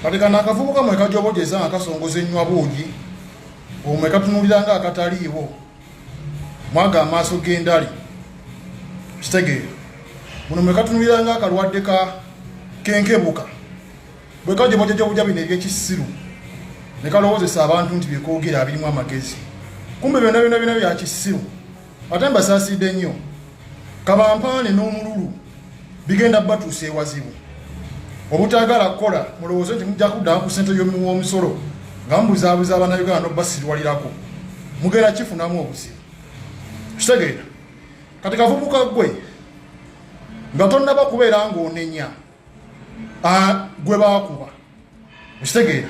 Katikana akavubuka mwe kajobojeza akasongoza ennywa buugi omwe katunuliranga akataliiwo mwaga amaaso g'endali kitegeera muno mwe katunuliranga akalwadde kenkebuka bwe kajobojeja bujja bino ebyekisiru ne kalowoozesa abantu nti byekoogera abirimu amagezi kumbe byonna bya kisiru ate mbasaasidde nnyo kabampaane n'omululu bigenda batuusa ewazibu obutagala kukola mulowooze nti mujja kuddamu ku ssente y'omusolo nga mubuzaabuza abannayuganda n'obbasirwalirako mugenda kifunamu obuzibu kitegeera kati kavubuka gwe nga tonnaba kubeera ng'onenya gwe baakuba kitegeera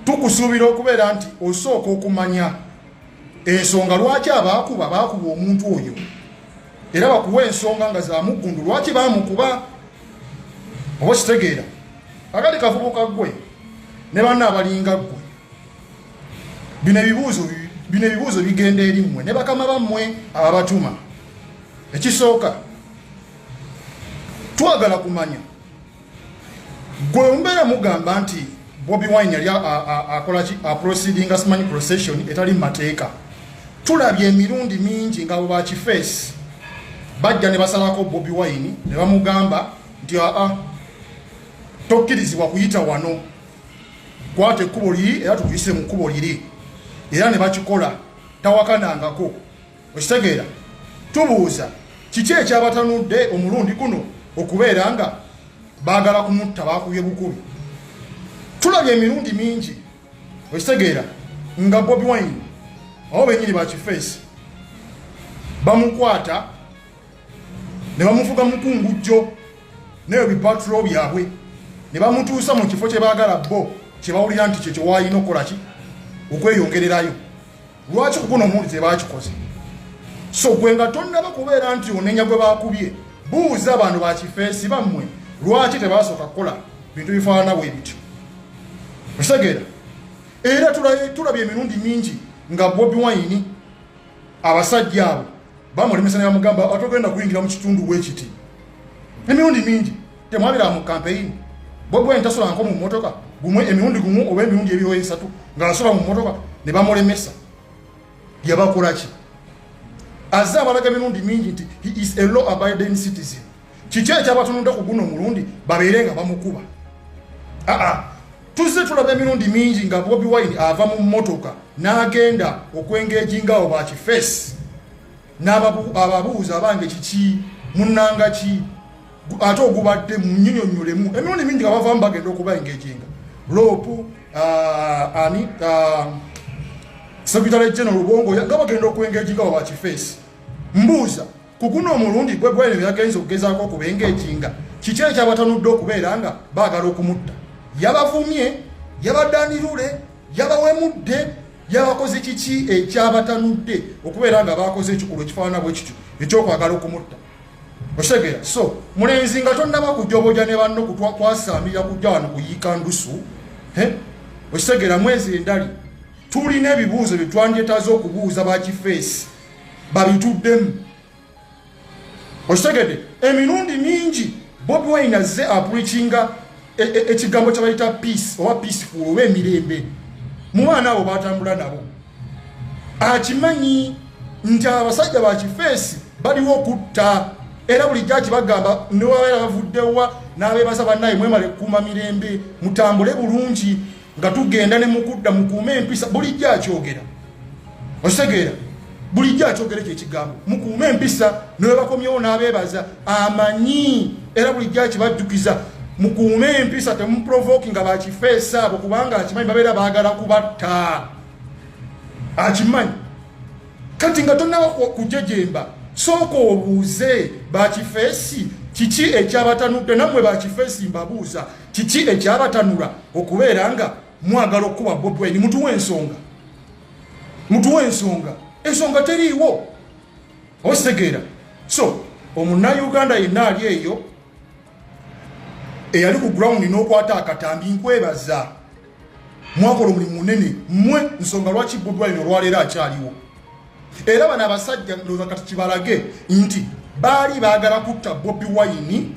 tukusuubira okubeera nti osooka okumanya ensonga lwaki baakuba omuntu oyo era bakuwa ensonga nga za muggundu lwaki baamukuba oba kitegeera akati kavubuka gwe ne banna abalinga gwe bino ebibuuzo bigenda eri mmwe ne bakama bammwe ababatuma ekisooka twagala kumanya gwe mbeera mugamba nti Bobi Wine yali proceeding simanyi procession etali mu mateeka tulabye emirundi mingi nga bo bakifeesi bajja ne basalako Bobi Wine ne bamugamba nti tokkirizibwa kuyita wano kwate ekkubo liri era tukuyise mu kkubo liri era ne bakikola tawakanangako okitegeera tubuuza kiki ekyabatanudde omulundi guno okubeera nga baagala kumutta baakubye bukubi tulabye emirundi mingi okitegeera nga Bobi Wine aho benyini bakifeesi bamukwata ne bamufuga mukungujjo neyo bipatulo byabwe ne bamutuusa mu kifo kye baagala bo kye bawulira nti kyekyo waalina okukola ki okweyongererayo lwaki kuguno omuwulize tebaakikoze so gwe nga tonnaba kubeera nti onenya gwe baakubye buuza abantu bakifeesi bammwe lwaki tebasooka kukola bintu bifaanana bwe bityo okitegeera era tulabye emirundi mingi nga Bobi Wine abasajja abo bamulemesa ne bamugamba atogenda kuyingira mu kitundu bwekiti emirundi mingi temwabira mu campaign Bobi Wine tasolanko mu mmotoka gumwe emirundi gumu oba emirundi ebiriwo esatu ng'asola mu mmotoka ne bamulemesa yabakola ki azza abalaga emirundi mingi nti he is a law abiding citizen kiki ekyabatunudde ku guno omulundi babeere nga bamukuba tuzze tulaba emirundi mingi nga Bobi Wine ava mu mmotoka n'agenda okwengejingawo bakifeesi n'ababuuza abange kiki munnanga ki ate ogubadde munyinyonyolemu emirundi mingi nga bavamu bagenda okuba engejinga lopu Secretary General Bongo nga bagenda okwengejingawo bakifeesi mbuuza ku guno omulundi Bobi Wine byagenza okugezaako okubengejinga kiki ekyabatanudde okubeera nga baagala okumutta yabavumye yabadanirule yabawemudde yabakoze kiki ekyabatanudde okubeera nga bakoze ekikulu ekifaanana bwe kityo ekyokwagala okumutta okitegeera so mulenzi nga tonnaba kujoboja ne banno kwasaamira kujja wano kuyiika ndusu okitegeera mwezi endali tulina ebibuuzo bye twandyetaaze okubuuza bakifeesi babituddemu okitegedde emirundi mingi Bobi Wine azze apulikinga ekigambo kyabayita peace oba peaceful oba emirembe mu baana abo batambula nabo akimanyi nti abasajja bakifeesi baliwo okutta era bulijjo akibagamba newabeera bavuddewa n'abeebaza bannaye mwemale kukuuma mirembe mutambule bulungi nga tugenda ne mukudda mukuume empisa bulijjo akyogera okitegeera bulijjo akyogera ekyo ekigambo mukuume empisa newe bakomyewo n'abeebaza amanyi era bulijjo akibajjukiza mukuume empisa temuprovoki nga bakifeesi abo kubanga akimanyi babeera baagala kubatta akimanyi kati nga tonnaba kujejemba sooka obuuze bakifeesi kiki ekyabatanudde nammwe bakifeesi mbabuuza kiki ekyabatanula okubeera nga mwagala okuba Bobi Wine mutuwe ensonga ensonga teriiwo okitegeera so omunnayuganda yenna ali eyo eyali ku ground n'okwata akatambi nkwebaza mwakola omulimu munene mmwe nsonga lwaki Bobi Wine olwaleero akyaliwo era bano abasajja ndowooza kati kibalage nti baali baagala kutta Bobi Wine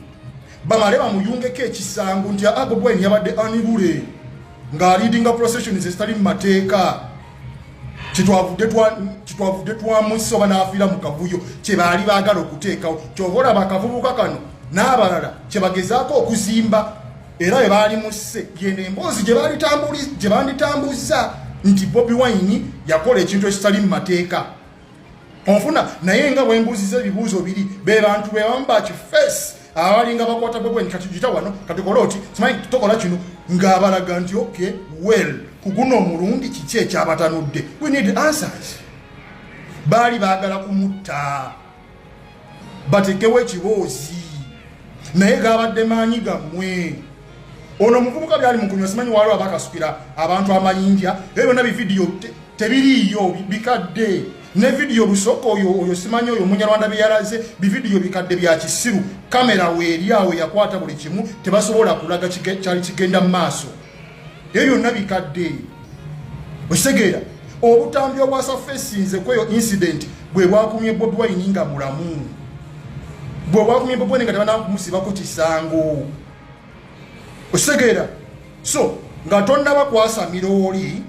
bamale bamuyungeko ekisango nti Bobi Wine yabadde anibule nga leadinga processions ezitali mu mateeka kitwavudde twamussa oba n'afiira mu kavuyo kye baali baagala okuteekawo kyova olaba akavubuka kano n'abalala kye bagezaako okuzimba era bwe baali musse yeno emboozi gye banditambuzza nti Bobi Wine yakola ekintu ekitali mu mateeka onfuna naye nga bwembuuziza ebibuuzo biri be bantu be bamu bakifeesi abalinga bakwata Bobi Wine kati gita wano katukole oti simanyi tutokola kino ng'abalaga nti okay well kuguno omulundi kiki ekyabatanudde we need answers baali baagala kumutta batekewo ekiboozi naye gaabadde maanyi gammwe ono omuvubuka byali mukunywa simanyi waliwo abakasukira abantu amayinja ebyo byonna bividiyo tebiriiyo bikadde ne video lusoko oyo simanyi oyo Munyarwanda byalaze bividiyo bikadde bya kisiru kamera weeri awe yakwata buli kimu tebasobola kulaga kyali kigenda mu maaso ebyo byonna bikadde osegera obutambi obwa surface kweyo incident bwe bwakumye Bobi Wine nga mulamu bwe bwakumye Bobi Wine nga tabana kumusibako kisango osegera so nga tonna bakwasa miroli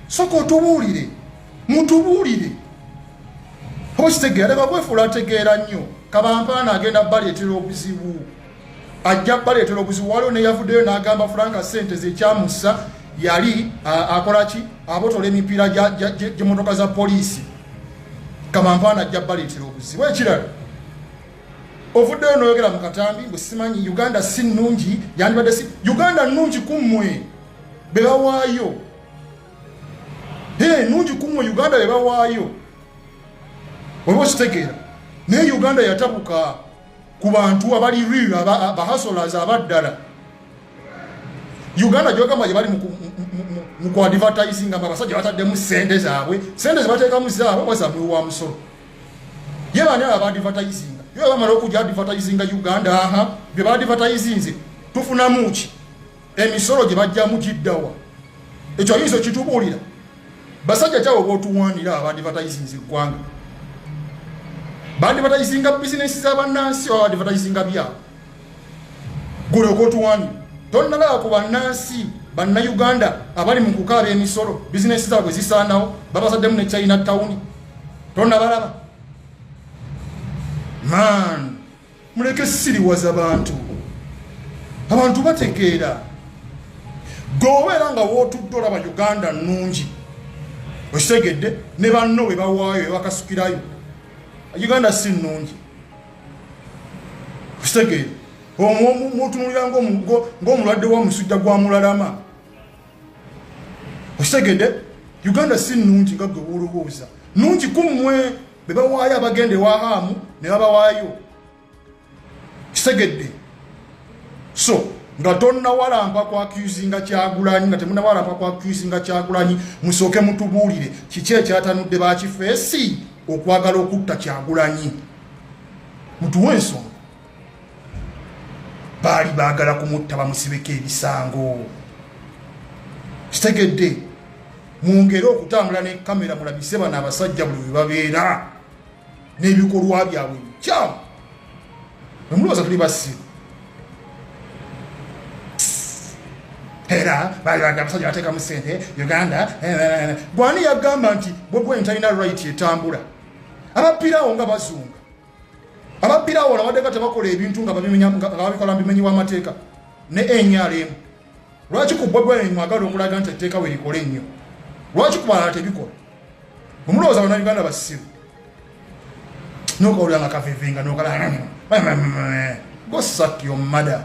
soko tubuulire mutubuulire Hostegeera bakwefuula ategeera nnyo Kabampaana agenda baleetera obuzibu ajja baleetera obuzibu waliwo ne yavuddeyo n'agamba Frank Sente zekyamussa yali akola ki abotola emipiira gy'emmotoka za poliisi Kabampaana ajja baleetera obuzibu ekirala ovuddeyo n'oyogera mu katambi bwe simanyi Uganda si nnungi yandibadde si Uganda nnungi kummwe be bawaayo nnungi kummwe Uganda be bawaayo Obo kitegeera naye Uganda yatabuka ku bantu abali real abahasolers abaddala Uganda gyogamba gye bali mu advertising abasajja bataddemu sente zaabwe sente zibateekamu zaabwe bazabwe wa musolo ye bani aba advertising yo bamala okujja advertising Uganda bye ba advertising tufunamu ki emisolo gye bajjamu giddawa ekyo yizo kitubuulira basajja kyawo bootuwanira aba advertising gwanga bandi batayisinga business z'abannansi oba batayisinga byabo gule okotuwani tonnalaba ku bannansi banna-Uganda abali mu kukaaba emisolo business zaabwe zisaanawo babasaddemu ne China town tonnabalaba man muleke siriwaza abantu bategeera gobeera nga wootudde olaba Uganda nnungi okitegedde ne banno bwe bawaayo bakasukirayo Uganda si nnungi okitegedde omutunulira ng'omulwadde w'omusujja gwa mulalama okitegedde Uganda si nnungi nga gwe wolowooza nnungi kummwe be bawaayo abagende wahaamu ne babawaayo kitegedde so nga tonnawalampa kwa accusinga Kyagulanyi nga temunnawalampa kwa accusinga Kyagulanyi musooke mutubuulire kiki ekyatanudde bakifeesi okwagala okutta Kyagulanyi mutuwe ensonga baali baagala kumutta bamusibeko ebisango kitegedde mwongere okutambula ne kamera mulabise bano abasajja buli we babeera n'ebikolwa byabwe bikyamu emulowooza tuli basiru era baagala abasajja bateekamu ssente Uganda gwani yagamba nti Bobi Wine talina right etambula abappirawo nga bazunga abappirawo nabaddeka tebakola ebintu nga babikola mbimenyi w'amateeka ne NRM lwaki ku Bobi Wine mwagala okulaga nti etteeka we likole ennyo lwaki ku balala tebikola omulowooza bannayuganda basiru nokawulira nga kavivinga nokala go suck your mother